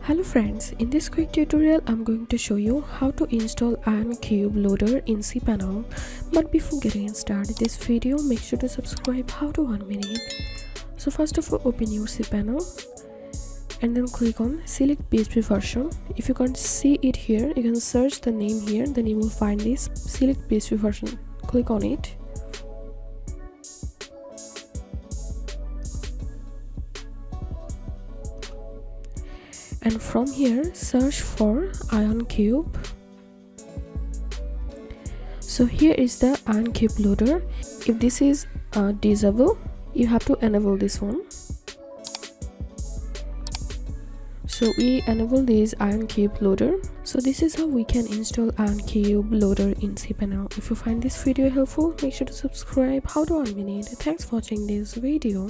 Hello friends, in this quick tutorial I'm going to show you how to install Ioncube loader in cPanel. But before getting started this video, make sure to subscribe. How to 1 minute. So first of all, open your cPanel and then click on select PHP version. If you can't see it here, you can search the name here, then you will find this select PHP version. Click on it. And from here search for Ioncube. So here is the Ioncube loader. If this is disabled, you have to enable this one. So we enable this Ioncube loader. So this is how we can install Ioncube loader in cPanel. If you find this video helpful, make sure to subscribe. How to 1 minute. Thanks for watching this video.